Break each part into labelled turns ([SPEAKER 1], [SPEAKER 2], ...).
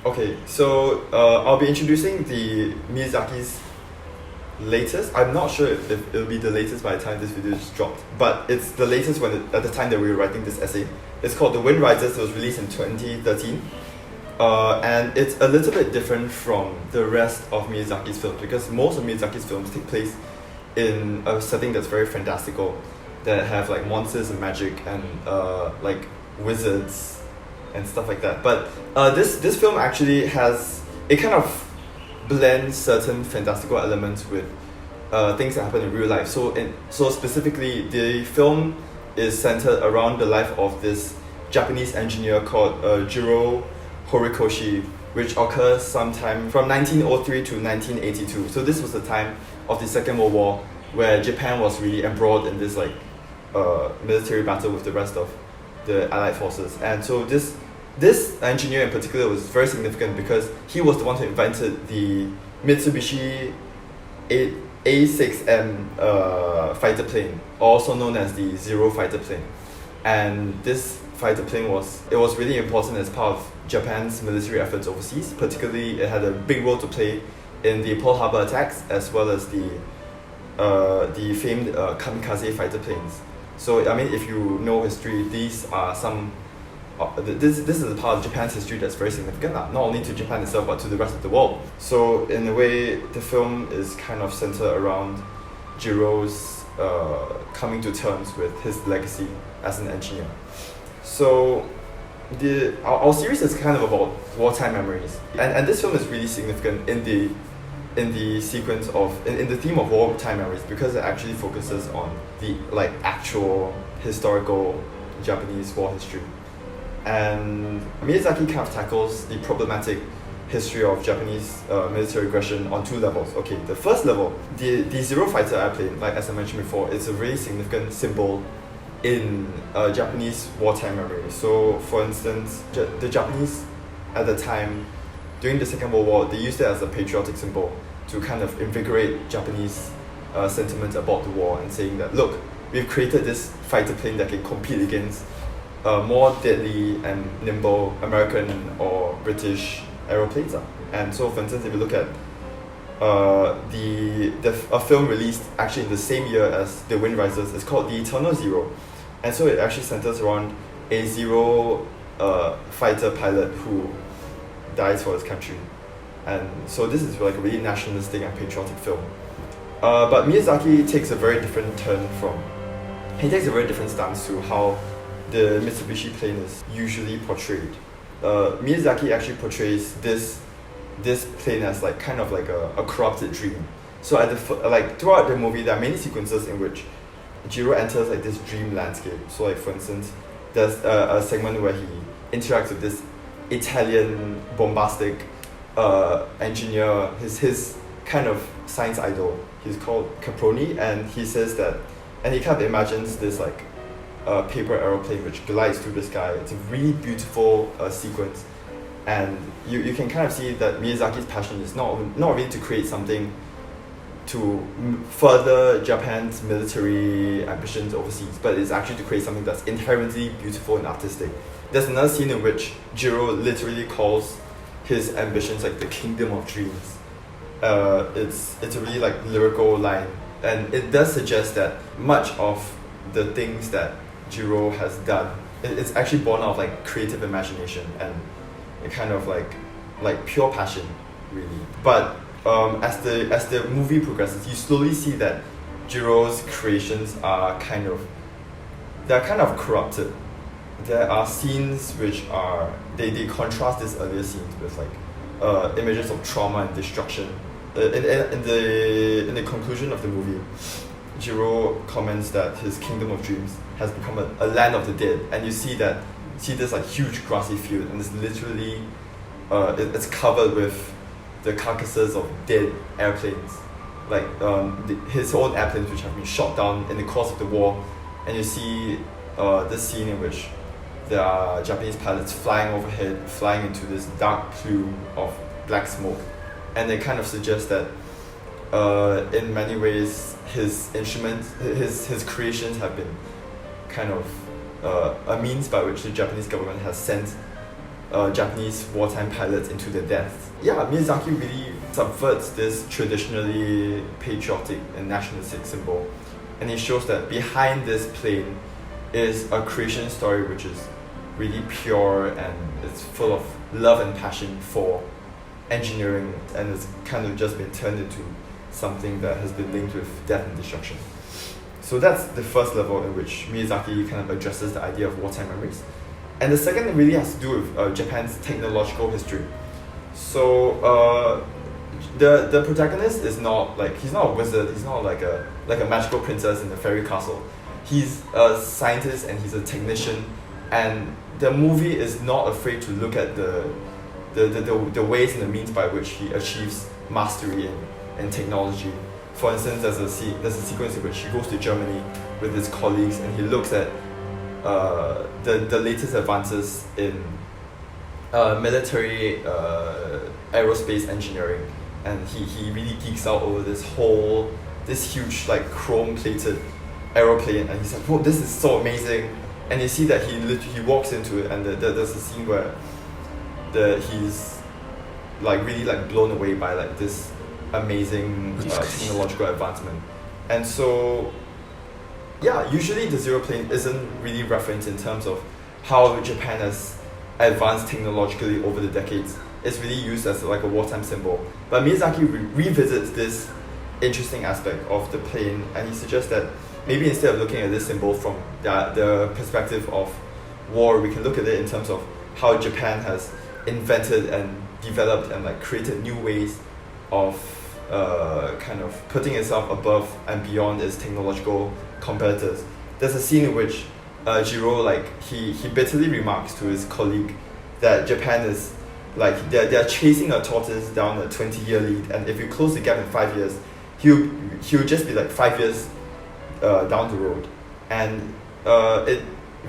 [SPEAKER 1] Okay, so I'll be introducing the Miyazaki's latest. I'm not sure if it'll be the latest by the time this video is dropped, but it's the latest at the time that we were writing this essay. It's called The Wind Rises. It was released in 2013. And it's a little bit different from the rest of Miyazaki's films because most of Miyazaki's films take place in a setting that's very fantastical, that have like monsters and magic and like wizards and stuff like that. But this film actually it kind of blends certain fantastical elements with things that happen in real life. So specifically, the film is centered around the life of this Japanese engineer called Jiro Horikoshi, which occurs sometime from 1903 to 1982. So this was the time of the Second World War, where Japan was really embroiled in this like military battle with the rest of the Allied forces. And so this engineer in particular was very significant because he was the one who invented the Mitsubishi A6M fighter plane, also known as the Zero fighter plane. And this fighter plane was really important as part of Japan's military efforts overseas. Particularly, it had a big role to play in the Pearl Harbor attacks, as well as the famed kamikaze fighter planes. So I mean, if you know history, these are some. This is a part of Japan's history that's very significant, not only to Japan itself but to the rest of the world. So in a way, the film is kind of centered around Jiro's coming to terms with his legacy as an engineer. So our series is kind of about wartime memories, and this film is really significant in the sequence of in the theme of wartime memories because it actually focuses on the like actual historical Japanese war history. And Miyazaki kind of tackles the problematic history of Japanese military aggression on two levels. Okay, the first level, the Zero fighter airplane, like as I mentioned before, is a really significant symbol in Japanese wartime memory. So, for instance, the Japanese at the time, during the Second World War, they used it as a patriotic symbol to kind of invigorate Japanese sentiments about the war and saying that, look, we've created this fighter plane that can compete against more deadly and nimble American or British aeroplanes. And so, for instance, if you look at a film released actually in the same year as The Wind Rises, it's called The Eternal Zero. And so it actually centers around a Zero fighter pilot who dies for his country. And so this is like a really nationalistic and patriotic film. But Miyazaki takes a very different stance to how the Mitsubishi plane is usually portrayed. Miyazaki actually portrays this plane as like kind of like a corrupted dream. So throughout the movie, there are many sequences in which Jiro enters like this dream landscape. So like for instance, there's a segment where he interacts with this Italian bombastic engineer, his kind of science idol. He's called Caproni, and he says that, and he kind of imagines this like paper aeroplane which glides through the sky. It's a really beautiful sequence, and you can kind of see that Miyazaki's passion is not really to create something to further Japan's military ambitions overseas, but it's actually to create something that's inherently beautiful and artistic. There's another scene in which Jiro literally calls his ambitions like the kingdom of dreams. It's a really like lyrical line, and it does suggest that much of the things that Jiro has done, it's actually born out of like creative imagination and a kind of like pure passion, really. But as the movie progresses, you slowly see that Jiro's creations are kind of corrupted. There are scenes which are they contrast these earlier scenes with like images of trauma and destruction. In the conclusion of the movie, Jiro comments that his kingdom of dreams has become a land of the dead, and you see this like huge grassy field, and it's literally it's covered with the carcasses of dead airplanes, like his own airplanes which have been shot down in the course of the war. And you see this scene in which there are Japanese pilots flying overhead, flying into this dark plume of black smoke, and they kind of suggest that in many ways his instruments, his creations have been kind of a means by which the Japanese government has sent Japanese wartime pilots into their deaths. Yeah, Miyazaki really subverts this traditionally patriotic and nationalistic symbol, and it shows that behind this plane is a creation story which is really pure and it's full of love and passion for engineering, and it's kind of just been turned into something that has been linked with death and destruction. So that's the first level in which Miyazaki kind of addresses the idea of wartime memories. And the second really has to do with Japan's technological history. So the protagonist is not like, he's not a wizard, he's not like a magical princess in a fairy castle. He's a scientist and he's a technician, and the movie is not afraid to look at the ways and the means by which he achieves mastery in technology. For instance, there's a sequence in which he goes to Germany with his colleagues and he looks at the latest advances in military aerospace engineering, and he really geeks out over this huge like chrome-plated aeroplane, and he's like, "Whoa, this is so amazing!" And you see that he walks into it, and there's a scene where he's like really like blown away by like this amazing technological advancement. And so yeah, usually the Zero plane isn't really referenced in terms of how Japan has advanced technologically over the decades. It's really used as like a wartime symbol. But Miyazaki revisits this interesting aspect of the plane, and he suggests that maybe instead of looking at this symbol from the perspective of war, we can look at it in terms of how Japan has invented and developed and like created new ways of kind of putting itself above and beyond its technological competitors. There's a scene in which Jiro, like he bitterly remarks to his colleague that Japan is like they're chasing a tortoise down a 20-year lead, and if you close the gap in 5 years, he'll just be like 5 years down the road. And it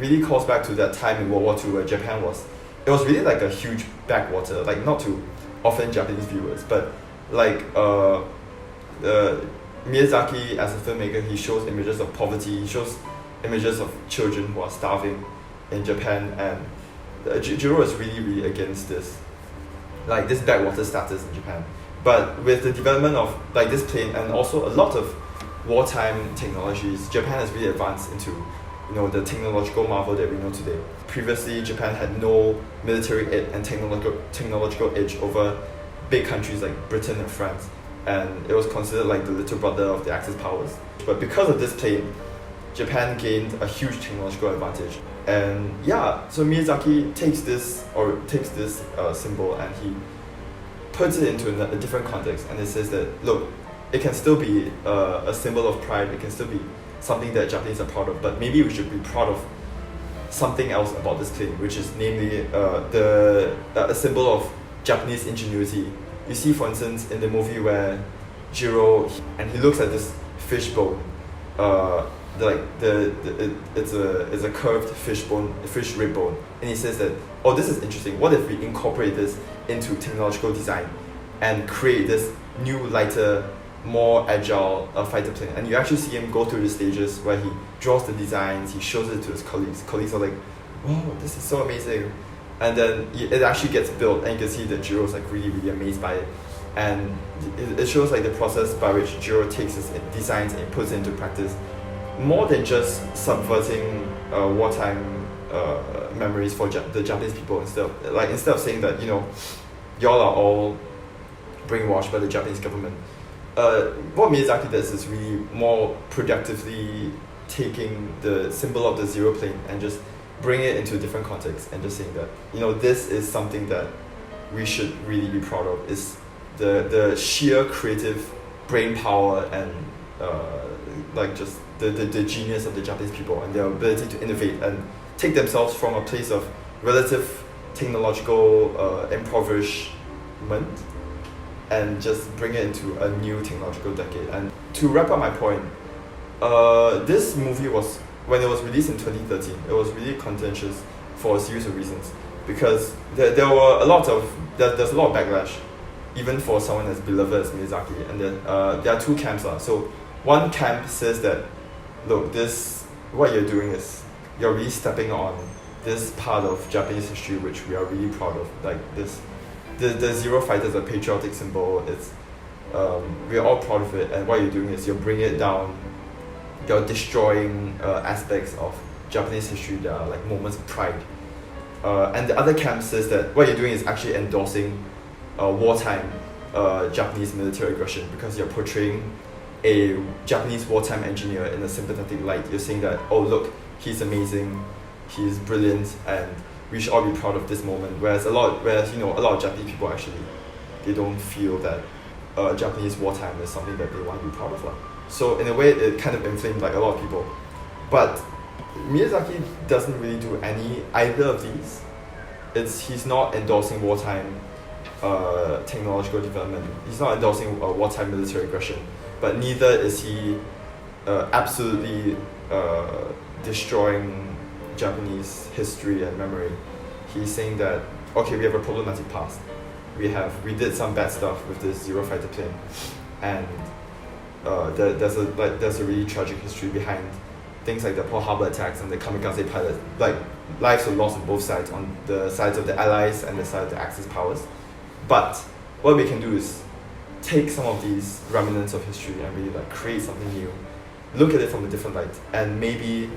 [SPEAKER 1] really calls back to that time in World War II where Japan was really like a huge backwater, like not to offend Japanese viewers, but like Miyazaki as a filmmaker, he shows images of poverty, he shows images of children who are starving in Japan, and Jiro is really against this, like this backwater status in Japan. But with the development of like this plane and also a lot of wartime technologies, Japan has really advanced into the technological marvel that we know today. Previously, Japan had no military and technological edge over big countries like Britain and France, and it was considered like the little brother of the Axis powers. But because of this plane, Japan gained a huge technological advantage. And yeah, so Miyazaki takes this symbol and he puts it into a different context, and it says that, look, it can still be a symbol of pride, it can still be something that Japanese are proud of, but maybe we should be proud of something else about this plane, which is namely a symbol of Japanese ingenuity. You see, for instance, in the movie where Jiro and he looks at this fish bone, it's a curved fish rib bone, and he says that, oh, this is interesting. What if we incorporate this into technological design and create this new, lighter, more agile fighter plane? And you actually see him go through the stages where he draws the designs, he shows it to his colleagues. Colleagues are like, "Wow, this is so amazing!" And then it actually gets built, and you can see that Jiro's like really amazed by it. And it shows like the process by which Jiro takes his designs and puts it into practice, more than just subverting wartime memories for the Japanese people. Instead of saying that y'all are all brainwashed by the Japanese government, what Miyazaki does is really more productively taking the symbol of the Zero plane and just bring it into a different context, and just saying that this is something that we should really be proud of, is the sheer creative brain power and like just the genius of the Japanese people and their ability to innovate and take themselves from a place of relative technological impoverishment and just bring it into a new technological decade. And to wrap up my point, this movie was, when it was released in 2013, it was really contentious for a series of reasons, because there's a lot of backlash, even for someone as beloved as Miyazaki. And there are two camps. So one camp says that, look, what you're doing is you're really stepping on this part of Japanese history which we are really proud of. Like the Zero Fighter is a patriotic symbol. It's we're all proud of it, and what you're doing is you're bringing it down. You're destroying aspects of Japanese history that are like moments of pride. And the other camp says that what you're doing is actually endorsing wartime Japanese military aggression, because you're portraying a Japanese wartime engineer in a sympathetic light. You're saying that, oh look, he's amazing, he's brilliant, and we should all be proud of this moment. Whereas a lot of Japanese people actually, they don't feel that Japanese wartime is something that they want to be proud of. So in a way, it kind of inflamed like a lot of people. But Miyazaki doesn't really do either of these. He's not endorsing wartime technological development. He's not endorsing wartime military aggression. But neither is he absolutely destroying Japanese history and memory. He's saying that, okay, we have a problematic past. We did some bad stuff with this Zero Fighter plane, and there's a really tragic history behind things like the Pearl Harbor attacks and the kamikaze pilot. Like, lives were lost on both sides, on the sides of the Allies and the side of the Axis powers. But what we can do is take some of these remnants of history and really like create something new, look at it from a different light, and maybe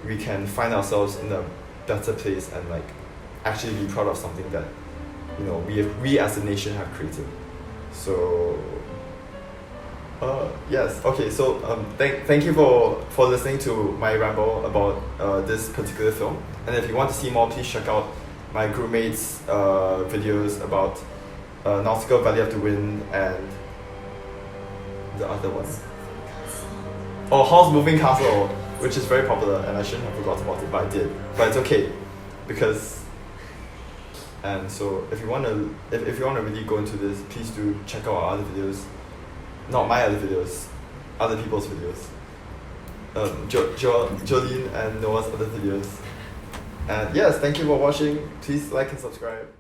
[SPEAKER 1] we can find ourselves in a better place and like actually be proud of something that we as a nation have created. So yes, okay, so thank you for listening to my ramble about this particular film. And if you want to see more, please check out my groupmates videos about Nautical Valley of the Wind and the other one. Oh, Howl's Moving Castle, which is very popular, and I shouldn't have forgot about it, but I did. But it's okay, because so if you wanna really go into this, please do check out our other videos. Not my other videos, other people's videos. Jolene and Noah's other videos. And yes, thank you for watching. Please like and subscribe.